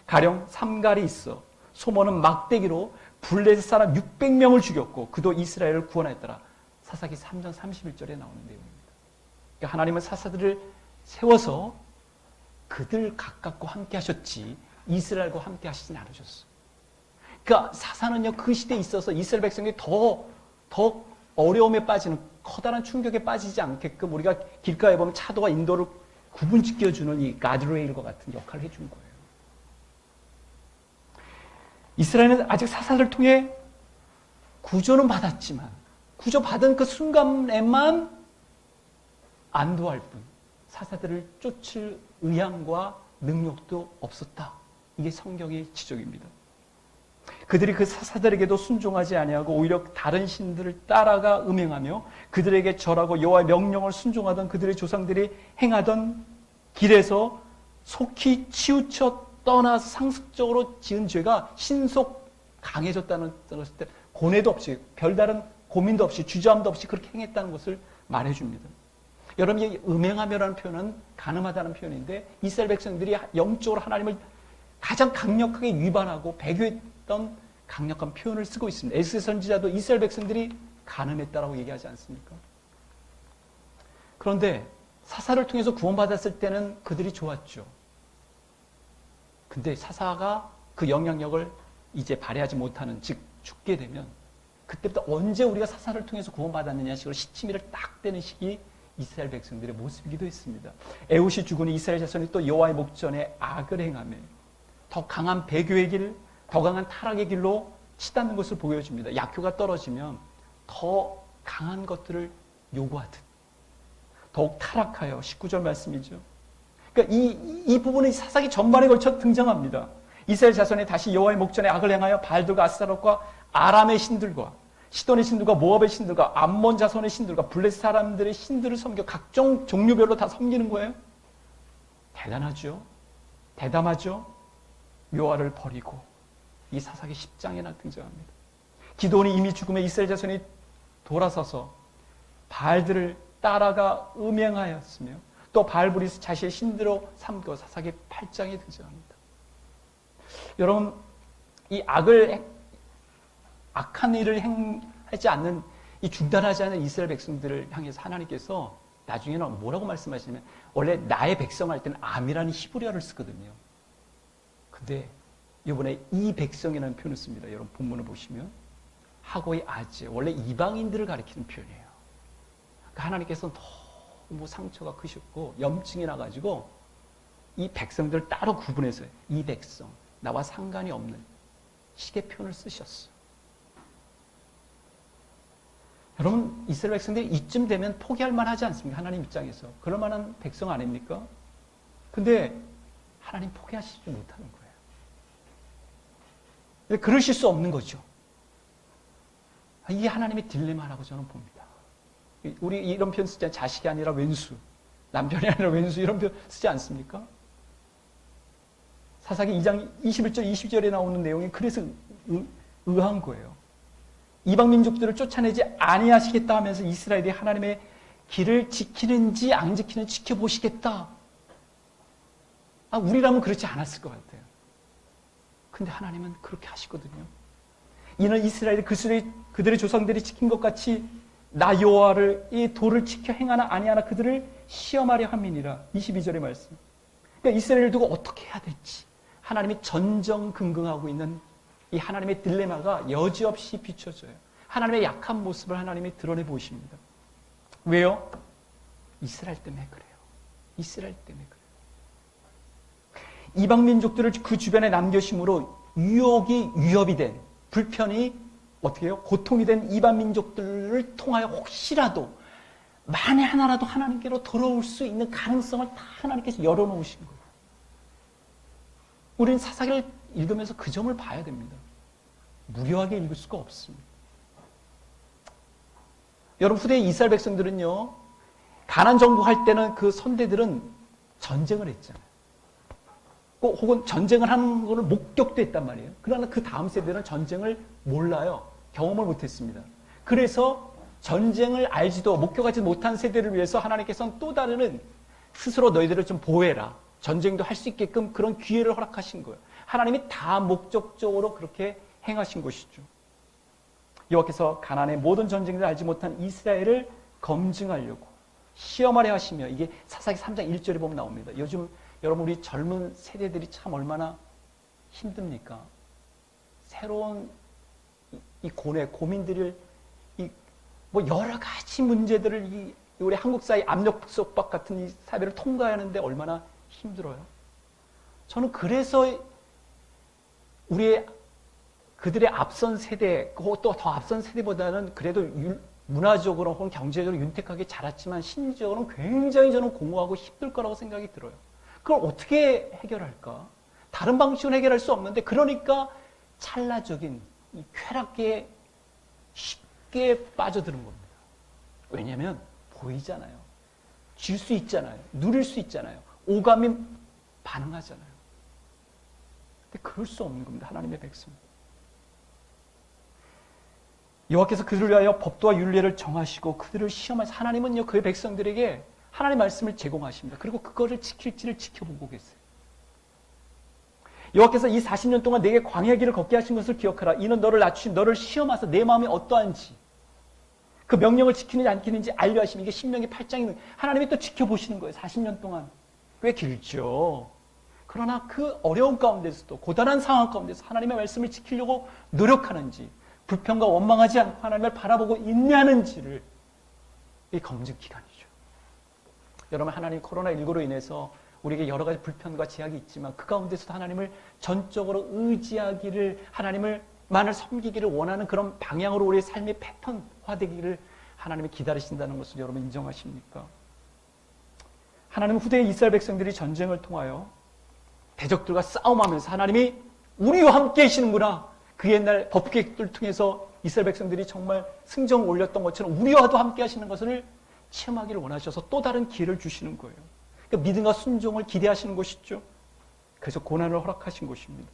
가령 삼갈이 있어 소몬은 막대기로 블레셋 사람 600명을 죽였고 그도 이스라엘을 구원하였더라. 사사기 3장 31절에 나오는 내용입니다. 그러니까 하나님은 사사들을 세워서 그들 가깝고 함께 하셨지 이스라엘과 함께 하시진 않으셨어요. 그러니까 사사는요, 그 시대에 있어서 이스라엘 백성이 더 어려움에 빠지는, 커다란 충격에 빠지지 않게끔 우리가 길가에 보면 차도와 인도를 구분지켜주는 이 가드레일과 같은 역할을 해준 거예요. 이스라엘은 아직 사사를 통해 구조는 받았지만 구조받은 그 순간에만 안도할 뿐 사사들을 쫓을 의향과 능력도 없었다. 이게 성경의 지적입니다. 그들이 그 사사들에게도 순종하지 아니하고 오히려 다른 신들을 따라가 음행하며 그들에게 절하고 여호와의 명령을 순종하던 그들의 조상들이 행하던 길에서 속히 치우쳐 떠나서 상습적으로 지은 죄가 신속 강해졌다는 것을 때 고뇌도 없이 별다른 고민도 없이 주저함도 없이 그렇게 행했다는 것을 말해줍니다. 여러분, 이 음행하며라는 표현은 간음하다는 표현인데 이스라엘 백성들이 영적으로 하나님을 가장 강력하게 위반하고 배교했던 강력한 표현을 쓰고 있습니다. 에스겔 선지자도 이스라엘 백성들이 간음했다라고 얘기하지 않습니까? 그런데 사사를 통해서 구원받았을 때는 그들이 좋았죠. 근데 사사가 그 영향력을 이제 발휘하지 못하는, 즉 죽게 되면 그때부터 언제 우리가 사사를 통해서 구원받았느냐 식으로 시치미를 딱 떼는 시기 이스라엘 백성들의 모습이기도 했습니다. 에훗이 죽으니 이스라엘 자손이 또 여호와의 목전에 악을 행하며 더 강한 배교의 길, 더 강한 타락의 길로 치닫는 것을 보여줍니다. 약효가 떨어지면 더 강한 것들을 요구하듯 더욱 타락하여 19절 말씀이죠. 그러니까 이 부분이 사사기 전반에 걸쳐 등장합니다. 이스라엘 자손이 다시 여호와의 목전에 악을 행하여 바알들과 아스타롯과 아람의 신들과 시돈의 신들과 모압의 신들과 암몬 자손의 신들과 블레셋 사람들의 신들을 섬겨 각종 종류별로 다 섬기는 거예요. 대단하죠. 대담하죠. 묘아를 버리고 이 사사기 10장에나 등장합니다. 기드온이 이미 죽음에 이스라엘 자손이 돌아서서 바알들을 따라가 음행하였으며 또 바알불이 자신의 신들로 삼고 사사기 8장에 등장합니다. 여러분, 이 악한 일을 행하지 않는, 이 중단하지 않는 이스라엘 백성들을 향해서 하나님께서 나중에는 뭐라고 말씀하시냐면, 원래 나의 백성 할 때는 암이라는 히브리어를 쓰거든요. 근데 이번에 이 백성이라는 표현을 씁니다. 여러분 본문을 보시면 하고의 아제, 원래 이방인들을 가리키는 표현이에요. 그러니까 하나님께서는 너무 상처가 크셨고 염증이 나가지고 이 백성들을 따로 구분해서 이 백성, 나와 상관이 없는 식의 표현을 쓰셨어요. 여러분, 이스라엘 백성들이 이쯤 되면 포기할 만하지 않습니까? 하나님 입장에서. 그럴 만한 백성 아닙니까? 근데 하나님 포기하시지 못하는 거예요. 그러실 수 없는 거죠. 이게 하나님의 딜레마라고 저는 봅니다. 우리 이런 표현 쓰지 않아요? 자식이 아니라 왼수, 남편이 아니라 왼수, 이런 표현 쓰지 않습니까? 사사기 2장 21절, 20절에 나오는 내용이 그래서 의아한 거예요. 이방 민족들을 쫓아내지 아니하시겠다 하면서 이스라엘이 하나님의 길을 지키는지 안 지키는지 지켜보시겠다. 우리라면 그렇지 않았을 것 같아요. 근데 하나님은 그렇게 하시거든요. 이는 이스라엘이 그들의 조상들이 지킨 것 같이 나 여호와를 이 도를 지켜 행하나 아니하나 그들을 시험하려 함이니라. 22절의 말씀. 그러니까 이스라엘을 두고 어떻게 해야 될지 하나님이 전전긍긍하고 있는 이 하나님의 딜레마가 여지없이 비춰져요. 하나님의 약한 모습을 하나님이 드러내 보십니다. 왜요? 이스라엘 때문에 그래요. 이스라엘 때문에 그래요. 이방 민족들을 그 주변에 남겨심으로 위협이 된, 불편이 어떻게 해요? 고통이 된 이방 민족들을 통하여 혹시라도 만에 하나라도 하나님께로 돌아올 수 있는 가능성을 다 하나님께서 열어놓으신 거예요. 우리는 사사기를 읽으면서 그 점을 봐야 됩니다. 무료하게 읽을 수가 없습니다. 여러분, 후대 이스라엘 백성들은요, 가나안 정복할 때는 그 선대들은 전쟁을 했잖아요. 혹은 전쟁을 하는 것을 목격도 했단 말이에요. 그러나 그 다음 세대는 전쟁을 몰라요. 경험을 못했습니다. 그래서 전쟁을 알지도 목격하지 못한 세대를 위해서 하나님께서는 또 다른 스스로 너희들을 좀 보호해라. 전쟁도 할 수 있게끔 그런 기회를 허락하신 거예요. 하나님이 다 목적적으로 그렇게 행하신 것이죠. 여호와께서 가나안의 모든 전쟁들을 알지 못한 이스라엘을 검증하려고 시험하려 하시며, 이게 사사기 3장 1절에 보면 나옵니다. 요즘 여러분, 우리 젊은 세대들이 참 얼마나 힘듭니까? 새로운 이 고민들을, 뭐 여러 가지 문제들을 우리 한국 사회 압력 속박 같은 이 사회를 통과하는데 얼마나 힘들어요. 저는 그래서 그들의 앞선 세대, 또 더 앞선 세대보다는 그래도 문화적으로 혹은 경제적으로 윤택하게 자랐지만 심리적으로는 굉장히 저는 공허하고 힘들 거라고 생각이 들어요. 그걸 어떻게 해결할까? 다른 방식으로 해결할 수 없는데, 그러니까 찰나적인 이 쾌락에 쉽게 빠져드는 겁니다. 왜냐하면 보이잖아요. 줄 수 있잖아요. 누릴 수 있잖아요. 오감이 반응하잖아요. 근데 그럴 수 없는 겁니다. 하나님의 백성. 여호와께서 그들을 위하여 법도와 율례를 정하시고 그들을 시험하셔서, 하나님은요 그의 백성들에게 하나님의 말씀을 제공하십니다. 그리고 그거를 지킬지를 지켜보고 계세요. 여호와께서 이 40년 동안 내게 광야 길을 걷게 하신 것을 기억하라. 이는 너를 낮추신 너를 시험하사 내 마음이 어떠한지 그 명령을 지키는지 안 지키는지 알려 하시면, 이게 신명기 8장이 하나님이 또 지켜보시는 거예요. 40년 동안. 꽤 길죠. 그러나 그 어려운 가운데서도, 고단한 상황 가운데서 하나님의 말씀을 지키려고 노력하는지, 불평과 원망하지 않고 하나님을 바라보고 인내하는지를, 이 검증 기간이죠. 여러분, 하나님 코로나19로 인해서 우리에게 여러 가지 불편과 제약이 있지만 그 가운데서도 하나님을 전적으로 의지하기를, 하나님을 만을 섬기기를 원하는 그런 방향으로 우리의 삶의 패턴화되기를 하나님이 기다리신다는 것을 여러분 인정하십니까? 하나님은 후대 이스라엘 백성들이 전쟁을 통하여 대적들과 싸움하면서 하나님이 우리와 함께 계시는구나. 그 옛날 법계획들을 통해서 이스라엘 백성들이 정말 승정을 올렸던 것처럼 우리와도 함께 하시는 것을 체험하기를 원하셔서 또 다른 기회를 주시는 거예요. 그러니까 믿음과 순종을 기대하시는 것이죠. 그래서 고난을 허락하신 것입니다.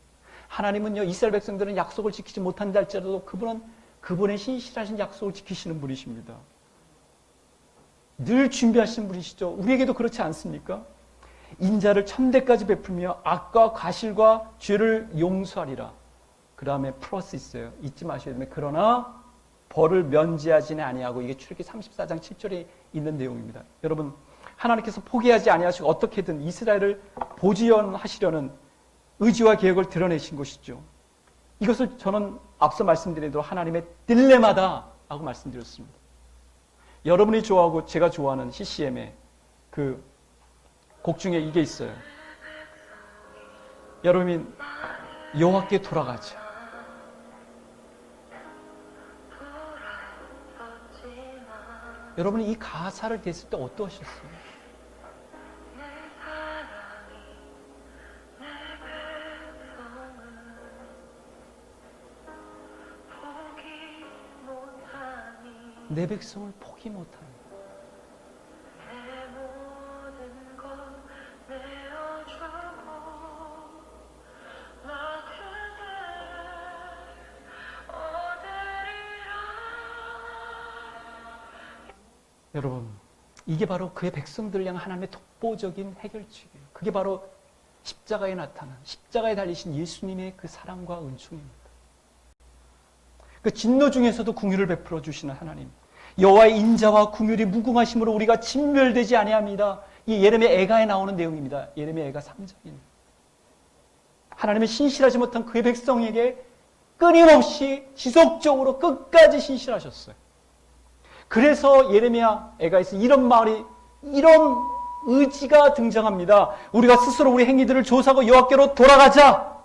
하나님은요, 이스라엘 백성들은 약속을 지키지 못한다 할지라도 그분은 그분의 신실하신 약속을 지키시는 분이십니다. 늘 준비하시는 분이시죠. 우리에게도 그렇지 않습니까? 인자를 천대까지 베풀며 악과 과실과 죄를 용서하리라. 그 다음에 플러스 있어요. 잊지 마셔야 됩니다. 그러나 벌을 면제하지는 아니하고, 이게 출애굽기 34장 7절에 있는 내용입니다. 여러분, 하나님께서 포기하지 아니하시고 어떻게든 이스라엘을 보존하시려는 의지와 계획을 드러내신 것이죠. 이것을 저는 앞서 말씀드린 대로 하나님의 딜레마다 하고 말씀드렸습니다. 여러분이 좋아하고 제가 좋아하는 CCM의 그 곡 중에 이게 있어요. 여러분이 여호와께 돌아가자. 여러분이 이 가사를 됐을 때 어떠하셨어요? 내 백성을 포기 못하는 여러분, 이게 바로 그의 백성들을 향한 하나님의 독보적인 해결책이에요. 그게 바로 십자가에 나타난, 십자가에 달리신 예수님의 그 사랑과 은총입니다. 그 진노 중에서도 긍휼을 베풀어 주시는 하나님, 여호와의 인자와 긍휼이 무궁하심으로 우리가 진멸되지 아니합니다. 이 예레미야 애가에 나오는 내용입니다. 예레미야 애가 3장입니다. 하나님의 신실하지 못한 그의 백성에게 끊임없이 지속적으로 끝까지 신실하셨어요. 그래서 예레미야 애가에서 이런 말이, 이런 의지가 등장합니다. 우리가 스스로 우리 행위들을 조사하고 여호와께로 돌아가자.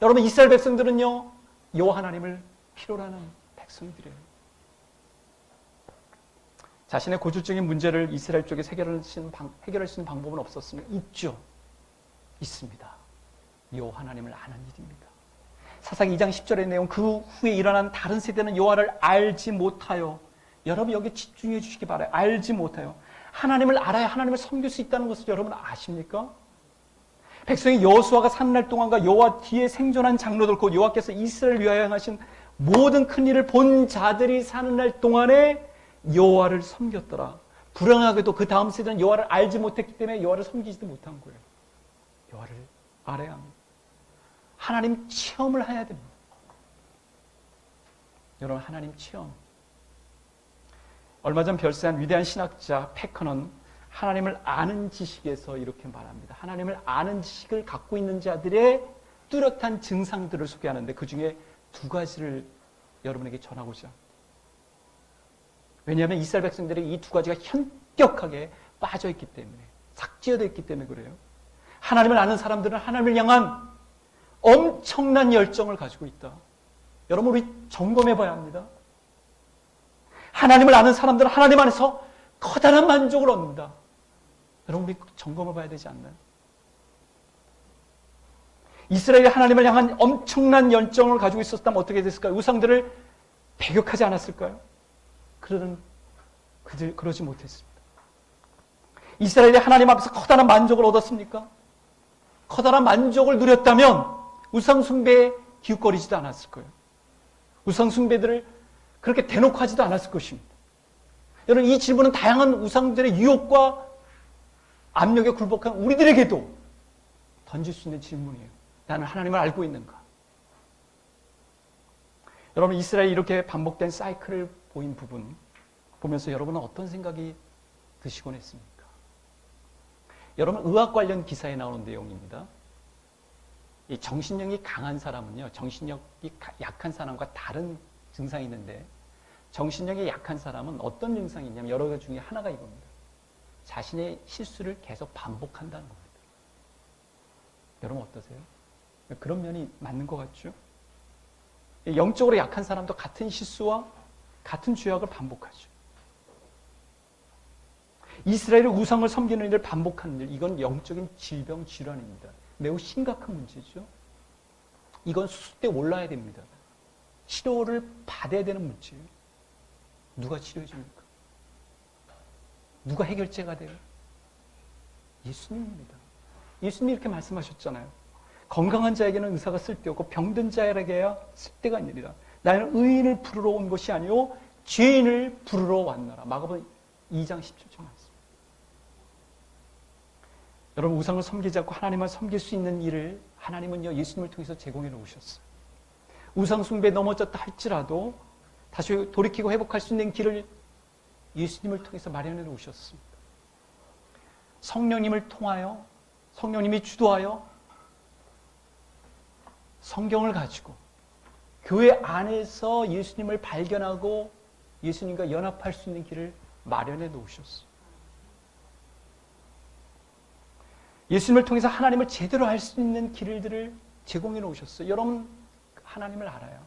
여러분, 이스라엘 백성들은요, 여호와 하나님을 필요로 하는 백성들이에요. 자신의 고질적인 문제를 이스라엘 쪽에서 해결할 수 있는 방법은 없었으면 있죠. 있습니다. 여호와 하나님을 아는 일입니다. 사사기 2장 10절의 내용, 그 후에 일어난 다른 세대는 여호와를 알지 못하여, 여러분 여기 집중해 주시기 바라요. 알지 못하여. 하나님을 알아야 하나님을 섬길 수 있다는 것을 여러분 아십니까? 백성이 여호수아가 사는 날 동안과 여호와 뒤에 생존한 장로들, 곧 여호와께서 이스라엘을 위하여 행하신 모든 큰 일을 본 자들이 사는 날 동안에 여호와를 섬겼더라. 불행하게도 그 다음 세대는 여호와를 알지 못했기 때문에 여호와를 섬기지도 못한 거예요. 여호와를 알아야 합니다. 하나님 체험을 해야 됩니다. 여러분, 하나님 체험. 얼마 전 별세한 위대한 신학자 패커는 하나님을 아는 지식에서 이렇게 말합니다. 하나님을 아는 지식을 갖고 있는 자들의 뚜렷한 증상들을 소개하는데 그 중에 두 가지를 여러분에게 전하고자 합니다. 왜냐하면 이스라엘 백성들이 이 두 가지가 현격하게 빠져있기 때문에, 삭제되어 있기 때문에 그래요. 하나님을 아는 사람들은 하나님을 향한 엄청난 열정을 가지고 있다. 여러분, 우리 점검해 봐야 합니다. 하나님을 아는 사람들은 하나님 안에서 커다란 만족을 얻는다. 여러분, 우리 점검해 봐야 되지 않나요? 이스라엘이 하나님을 향한 엄청난 열정을 가지고 있었다면 어떻게 됐을까요? 우상들을 배격하지 않았을까요? 그러지 못했습니다. 이스라엘이 하나님 앞에서 커다란 만족을 얻었습니까? 커다란 만족을 누렸다면 우상숭배에 기웃거리지도 않았을 거예요. 우상숭배들을 그렇게 대놓고 하지도 않았을 것입니다. 여러분, 이 질문은 다양한 우상들의 유혹과 압력에 굴복한 우리들에게도 던질 수 있는 질문이에요. 나는 하나님을 알고 있는가? 여러분, 이스라엘이 이렇게 반복된 사이클을 보인 부분 보면서 여러분은 어떤 생각이 드시곤 했습니까? 여러분, 의학 관련 기사에 나오는 내용입니다. 이 정신력이 강한 사람은요, 정신력이 약한 사람과 다른 증상이 있는데, 정신력이 약한 사람은 어떤 증상이 있냐면 여러 가지 중에 하나가 이겁니다. 자신의 실수를 계속 반복한다는 겁니다. 여러분 어떠세요? 그런 면이 맞는 것 같죠? 영적으로 약한 사람도 같은 실수와 같은 죄악을 반복하죠. 이스라엘의 우상을 섬기는 일을 반복하는 일, 이건 영적인 질병 질환입니다. 매우 심각한 문제죠. 이건 수습대 올라야 됩니다. 치료를 받아야 되는 문제예요. 누가 치료해 줍니까? 누가 해결제가 돼요? 예수님입니다. 예수님이 이렇게 말씀하셨잖아요. 건강한 자에게는 의사가 쓸데없고 병든 자에게야 쓸데가 있느니라. 나는 의인을 부르러 온 것이 아니요 죄인을 부르러 왔노라. 마가복음 2장 17절 말씀. 여러분, 우상을 섬기지 않고 하나님만 섬길 수 있는 일을 하나님은요, 예수님을 통해서 제공해 놓으셨어요. 우상 숭배에 넘어졌다 할지라도 다시 돌이키고 회복할 수 있는 길을 예수님을 통해서 마련해 놓으셨습니다. 성령님을 통하여, 성령님이 주도하여 성경을 가지고 교회 안에서 예수님을 발견하고 예수님과 연합할 수 있는 길을 마련해 놓으셨어요. 예수님을 통해서 하나님을 제대로 알 수 있는 길들을 제공해 놓으셨어요. 여러분, 하나님을 알아요.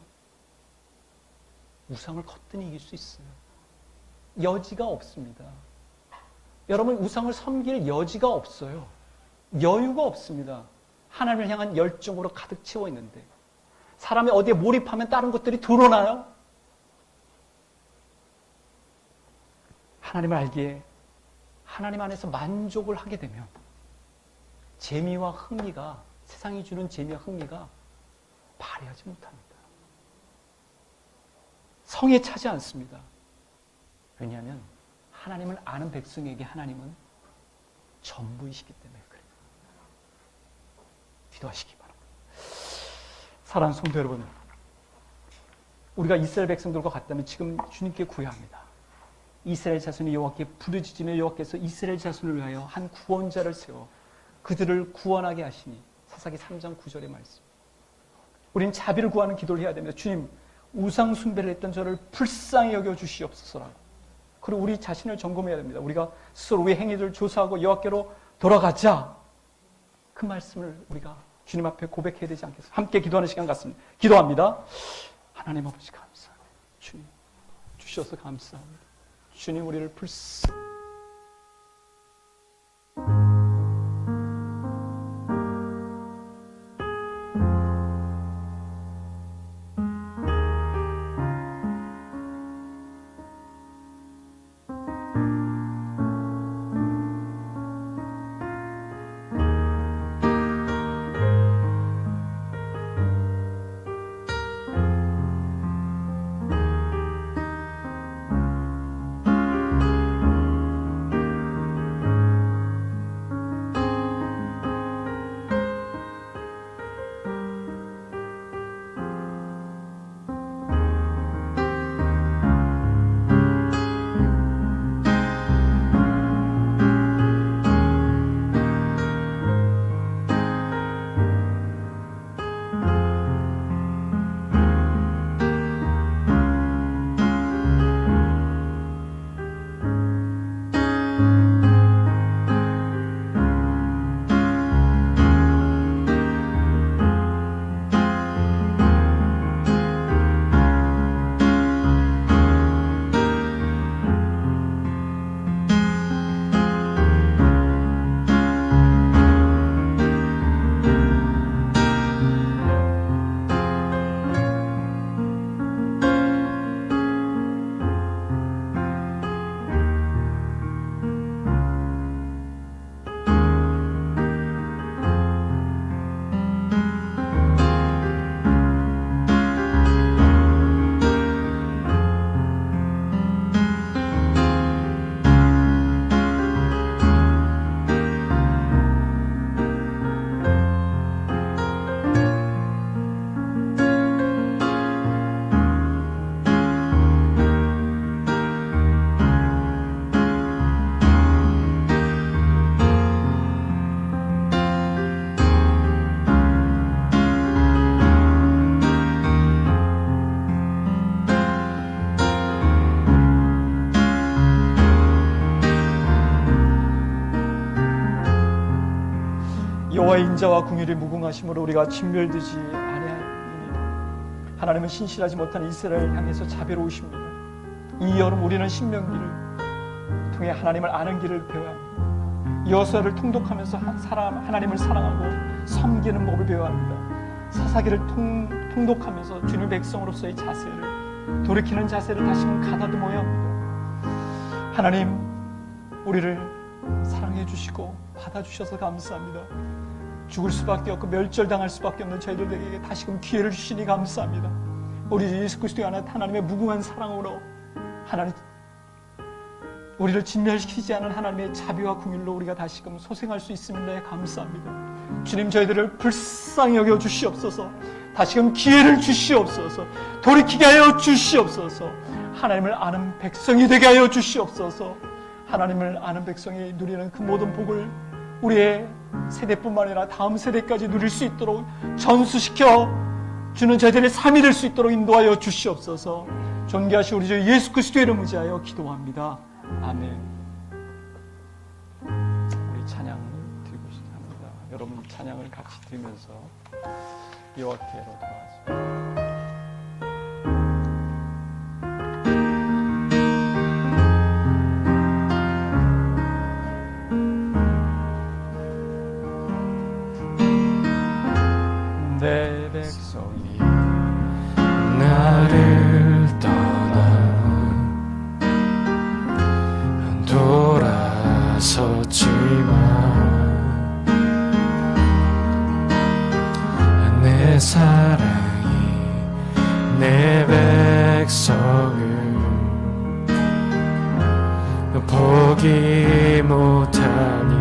우상을 거뜬히 이길 수 있어요. 여지가 없습니다. 여러분, 우상을 섬길 여지가 없어요. 여유가 없습니다. 하나님을 향한 열정으로 가득 채워 있는데 사람이 어디에 몰입하면 다른 것들이 드러나요? 하나님을 알기에 하나님 안에서 만족을 하게 되면 재미와 흥미가, 세상이 주는 재미와 흥미가 발휘하지 못합니다. 성에 차지 않습니다. 왜냐하면 하나님을 아는 백성에게 하나님은 전부이시기 때문에 그래요. 기도하시기 바랍니다. 사랑하는 성도 여러분, 우리가 이스라엘 백성들과 같다면 지금 주님께 구해합니다. 이스라엘 자손이 여호와께 부르짖으며 여호와께서 이스라엘 자손을 위하여 한 구원자를 세워 그들을 구원하게 하시니. 사사기 3장 9절의 말씀. 우리는 자비를 구하는 기도를 해야 됩니다. 주님, 우상 숭배를 했던 저를 불쌍히 여겨 주시옵소서라고. 그리고 우리 자신을 점검해야 됩니다. 우리가 스스로 우리의 행위들을 조사하고 여호와께로 돌아가자. 그 말씀을 우리가 주님 앞에 고백해야 되지 않겠습니까? 함께 기도하는 시간 같습니다. 기도합니다. 하나님 아버지 감사합니다. 주님 주셔서 감사합니다. 주님, 우리를 불쌍히 여호와의 인자와 긍휼이 무궁하심으로 우리가 진멸되지 아니하리니. 하나님은 신실하지 못한 이스라엘을 향해서 자비로우십니다. 이 여름 우리는 신명기를 통해 하나님을 아는 길을 배워야 합니다. 여호수아를 통독하면서 하나님을 사랑하고 섬기는 법을 배워야 합니다. 사사기를 통독하면서 주님의 백성으로서의 자세를, 돌이키는 자세를 다시금 가다듬어야 합니다. 하나님, 우리를 사랑해 주시고 받아주셔서 감사합니다. 죽을 수밖에 없고 멸절당할 수밖에 없는 저희들에게 다시금 기회를 주시니 감사합니다. 우리 예수 그리스도의 하나님의 무궁한 사랑으로 하나님, 우리를 진멸시키지 않은 하나님의 자비와 긍휼로 우리가 다시금 소생할 수 있음에 감사합니다. 주님, 저희들을 불쌍히 여겨 주시옵소서. 다시금 기회를 주시옵소서. 돌이키게 하여 주시옵소서. 하나님을 아는 백성이 되게 하여 주시옵소서. 하나님을 아는 백성이 누리는 그 모든 복을 우리의 세대뿐만 아니라 다음 세대까지 누릴 수 있도록 전수시켜 주는 저희들의 삶이 될 수 있도록 인도하여 주시옵소서. 존귀하신 우리 주 예수 그리스도의 이름을 의지하여 기도합니다. 아멘. 우리 찬양을 드리고 싶습니다. 여러분 찬양을 같이 드리면서 여호와께로 돌아가죠. 내 백성이 나를 떠나 돌아섰지만 내 사랑이 내 백성을 보기 못하니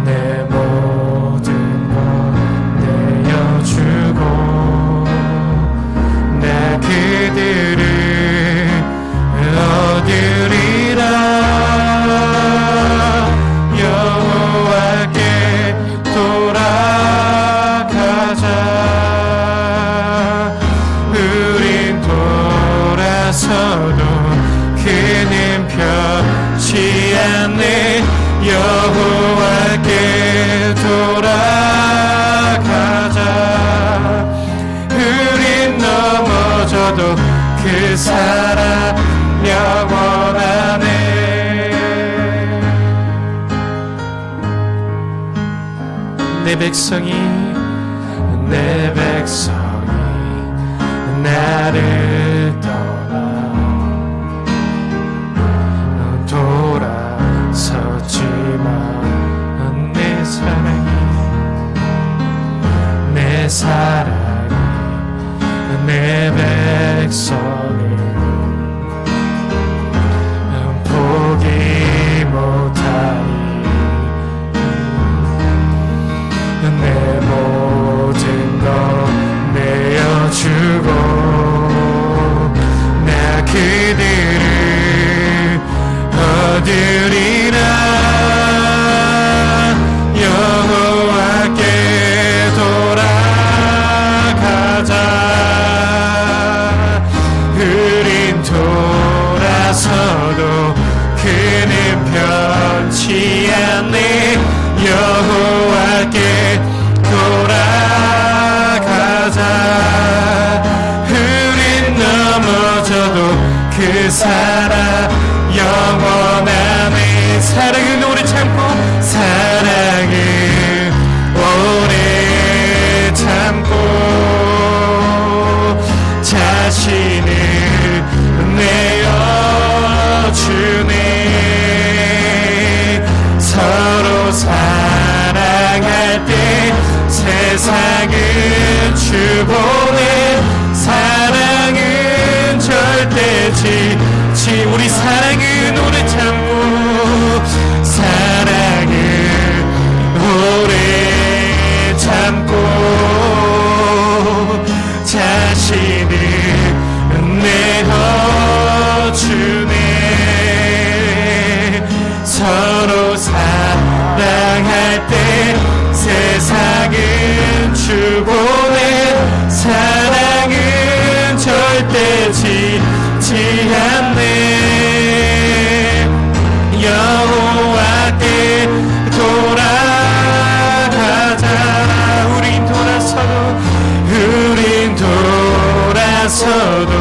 내 모든 것 내어주고 나 그들을 얻으리라. 여호와께 돌아가자. 우린 돌아서도 그는 편치 않네. 여호와께 돌아가자. 우린 넘어져도 그 사랑 영원하네. 내 백성이 나를 떠나 돌아섰지만 내 사랑이 내 백성을 보기 못하니 내 모든 것 내어주고 나 그들을 얻으리라. 여호와께 돌아가자. 우린 돌아서도 그는 편치 않네. 여호와께 돌아가자. 우린 넘어져도 그 사랑 영원하네. 사랑은 오래 참고 사랑은 오래 참고 자신을 내어주네. 서로 사랑할 때 세상은 주보내. 사랑은 절대지 우리 사랑은 오래 참고 사랑은 오래 참고 자신을 내어주네. 서로 사랑할 때 세상은 주보내. 사랑은 절대 지지 않네. 여호와께 돌아가자. 우린 돌아서도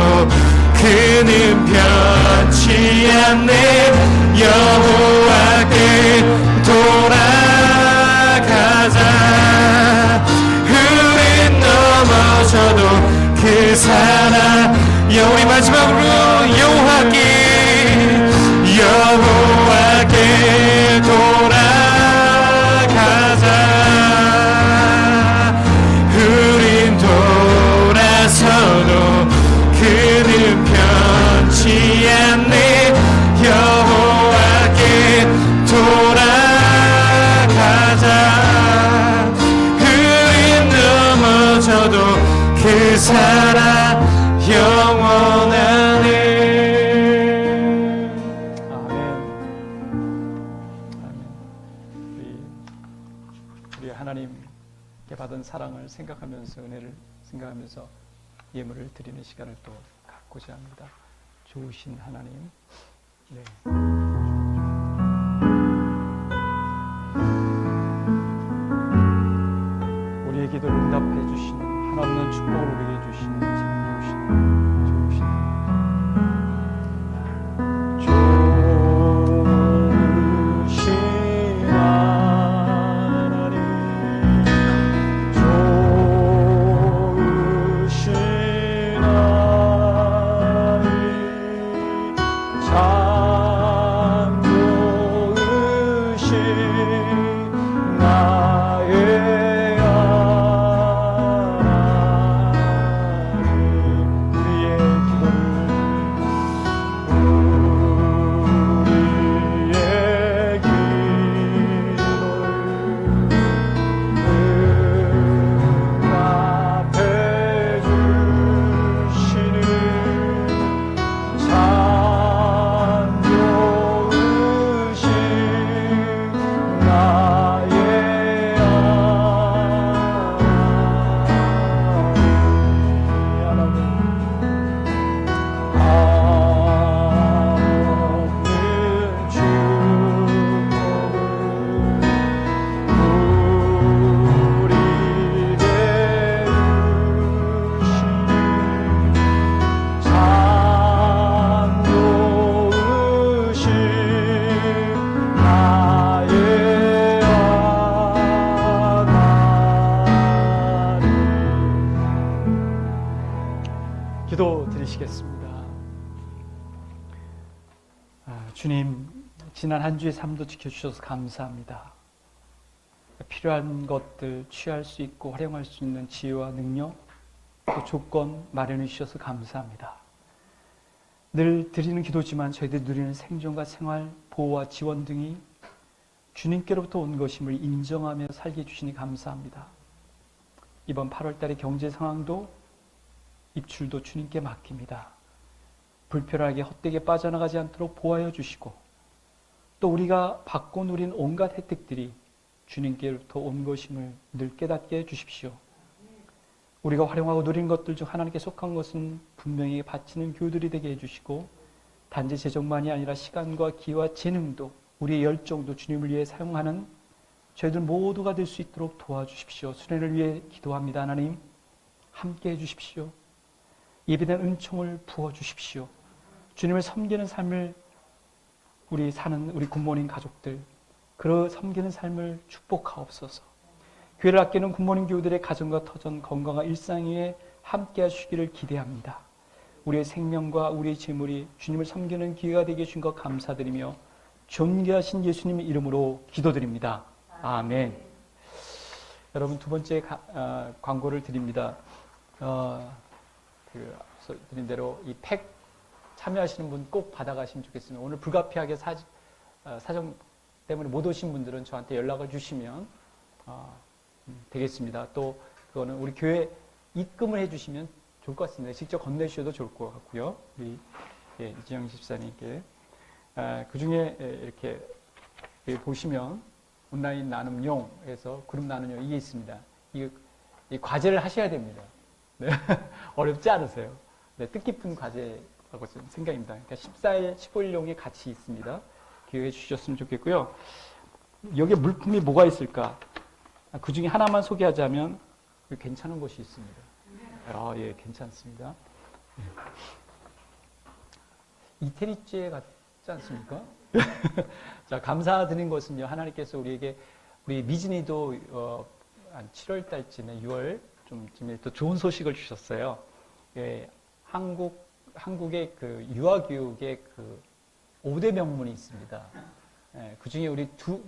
그는 편 않네. 여호와께 돌아가자. 우린 넘어져도 그 사랑. 우리 마지막으로 여호와께 돌아가자. 우린 돌아서도 그는 편치 않네. 여호와께 돌아가자. 우린 넘어져도 그 사랑 영원하네. 아멘. 아멘. 우리 하나님께 받은 사랑을 생각하면서, 은혜를 생각하면서 예물을 드리는 시간을 또 갖고자 합니다. 좋으신 하나님. 네. 우리의 기도를 응답해 주시는, 한없는 축복을 우리에게 주시는 참 좋으신 기도드리시겠습니다. 주님, 지난 한 주의 삶도 지켜주셔서 감사합니다. 필요한 것들 취할 수 있고 활용할 수 있는 지혜와 능력, 또 조건 마련해 주셔서 감사합니다. 늘 드리는 기도지만 저희들이 누리는 생존과 생활, 보호와 지원 등이 주님께로부터 온 것임을 인정하며 살게 해주시니 감사합니다. 이번 8월달의 경제 상황도 입출도 주님께 맡깁니다. 불편하게 헛되게 빠져나가지 않도록 보호하여 주시고, 또 우리가 받고 누린 온갖 혜택들이 주님께로부터 온 것임을 늘 깨닫게 해주십시오. 우리가 활용하고 누린 것들 중 하나님께 속한 것은 분명히 바치는 교들이 되게 해주시고, 단지 재정만이 아니라 시간과 기와 재능도, 우리의 열정도 주님을 위해 사용하는 저희들 모두가 될 수 있도록 도와주십시오. 수련을 위해 기도합니다. 하나님, 함께 해주십시오. 예비된 은총을 부어주십시오. 주님을 섬기는 삶을 사는 우리 굿모닝 가족들, 그 섬기는 삶을 축복하옵소서. 교회를 아끼는 굿모닝 교우들의 가정과 터전, 건강한 일상 위에 함께 하시기를 기대합니다. 우리의 생명과 우리의 재물이 주님을 섬기는 기회가 되게 해주신 것 감사드리며 존귀하신 예수님의 이름으로 기도드립니다. 아멘. 여러분, 두 번째 광고를 드립니다. 앞서 드린 대로 이 팩 참여하시는 분 꼭 받아가시면 좋겠습니다. 오늘 불가피하게 사정 때문에 못 오신 분들은 저한테 연락을 주시면 되겠습니다. 또 그거는 우리 교회 입금을 해주시면 좋을 것 같습니다. 직접 건네주셔도 좋을 것 같고요. 우리 이지영 집사님께 그 중에 이렇게 보시면 온라인 나눔용에서 그룹 나눔용 이게 있습니다. 이 과제를 하셔야 됩니다. 네. 어렵지 않으세요. 네, 뜻깊은 과제라고 생각입니다. 그러니까 14일, 15일용이 같이 있습니다. 기회해 주셨으면 좋겠고요. 여기에 물품이 뭐가 있을까? 그 중에 하나만 소개하자면 괜찮은 것이 있습니다. 예, 괜찮습니다. 이태리째 않습니까? 자, 감사드린 것은요, 하나님께서 우리에게, 우리 미진이도 한 7월 달쯤에, 6월 쯤에 또 좋은 소식을 주셨어요. 예, 한국의 그 유아교육의 그 5대 명문이 있습니다. 예, 그 중에 우리 두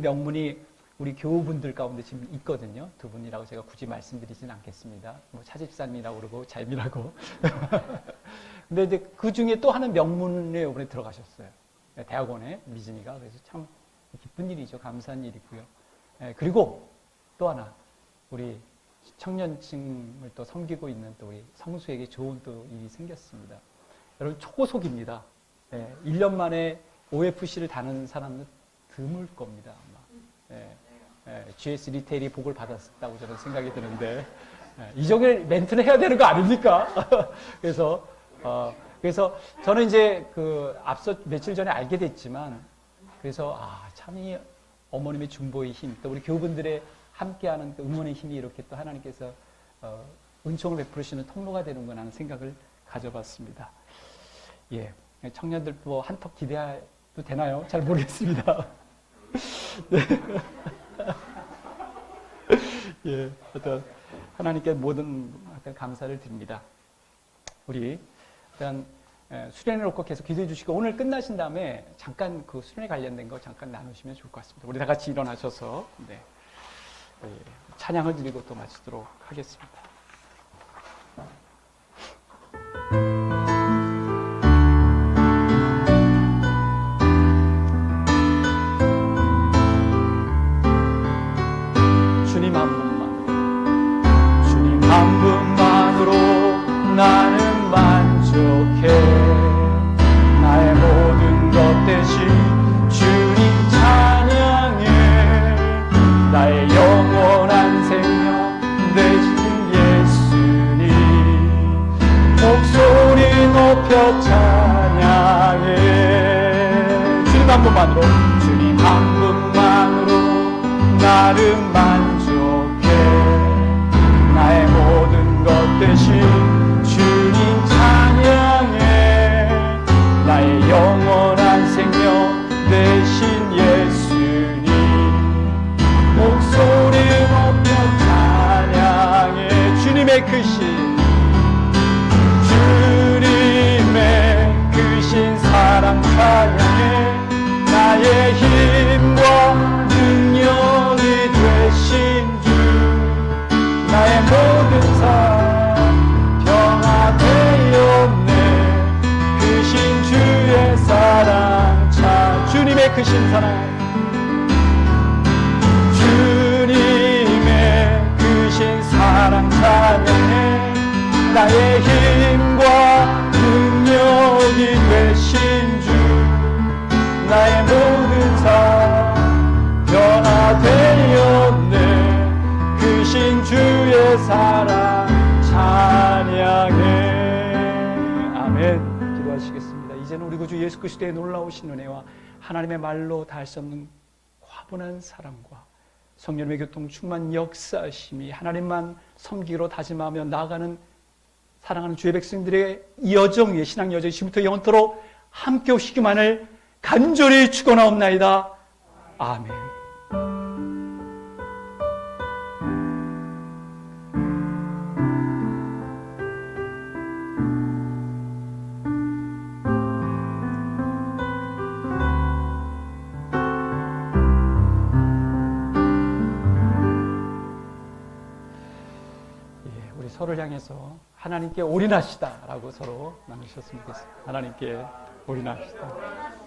명문이 우리 교우분들 가운데 지금 있거든요. 두 분이라고 제가 굳이 말씀드리진 않겠습니다. 뭐 차집사님이라고 그러고 잘미라고. 근데 이제 그 중에 또 하는 명문에 이번에 들어가셨어요. 대학원에 미진이가. 그래서 참 기쁜 일이죠. 감사한 일이고요. 예, 그리고 또 하나 우리 청년층을 또 섬기고 있는 또 우리 성수에게 좋은 또 일이 생겼습니다. 여러분 초고속입니다. 예, 1년 만에 OFC를 다는 사람은 드물 겁니다. 아마. 예. GS 리테일이 복을 받았다고 저는 생각이 드는데 이 정도의 멘트는 해야 되는 거 아닙니까? 그래서 저는 이제 그 앞서 며칠 전에 알게 됐지만 그래서 참 이 어머님의 중보의 힘, 또 우리 교우분들의 함께하는 그 응원의 힘이 이렇게 또 하나님께서 은총을 베푸시는 통로가 되는구나 하는 생각을 가져봤습니다. 예, 청년들 뭐 한턱 기대해도 되나요? 잘 모르겠습니다. 네. 예, 어떤 하나님께 모든 감사를 드립니다. 우리 일단 수련회 놓고 계속 기도해 주시고 오늘 끝나신 다음에 잠깐 그 수련회 관련된 거 잠깐 나누시면 좋을 것 같습니다. 우리 다 같이 일어나셔서 찬양을 드리고 또 마치도록 하겠습니다. 주님 한 분만으로 나는 만족해. 나의 모든 것 대신 주님 찬양해. 나의 영원한 생명 되신 예수님 목소리 높여 찬양해. 주님 한 분만으로 나를 만족해. 나의 모든 것 대신 주님 찬양해. 나의 영원한 생명 되신 예수님 목소리 높여 찬양해. 주님의 크신 사랑 찬양해. 나의 힘과 능력이 되신 주 나의 모든 삶 변화되었네. 크신 주의 사랑 주님의 크신 사랑 찬양해. 나의 힘과 능력이 되신 주 나의 모든 삶 변화되었네. 크신 주의 사랑 찬양해. 아멘. 기도하시겠습니다. 이제는 우리 구주 예수 그리스도의 놀라우신 은혜와 하나님의 말로 다 할 수 없는 과분한 사랑과 성령의 교통 충만 역사심이 하나님만 섬기기로 다짐하며 나아가는 사랑하는 주의 백성들의 여정 위에 신앙 여정이 지금부터 영원토록 함께 오시기만을 간절히 축원하옵나이다. 아멘. 서로를 향해서 하나님께 올인하시다라고 서로 나누셨으면 좋겠습니다. 하나님께 올인하시다.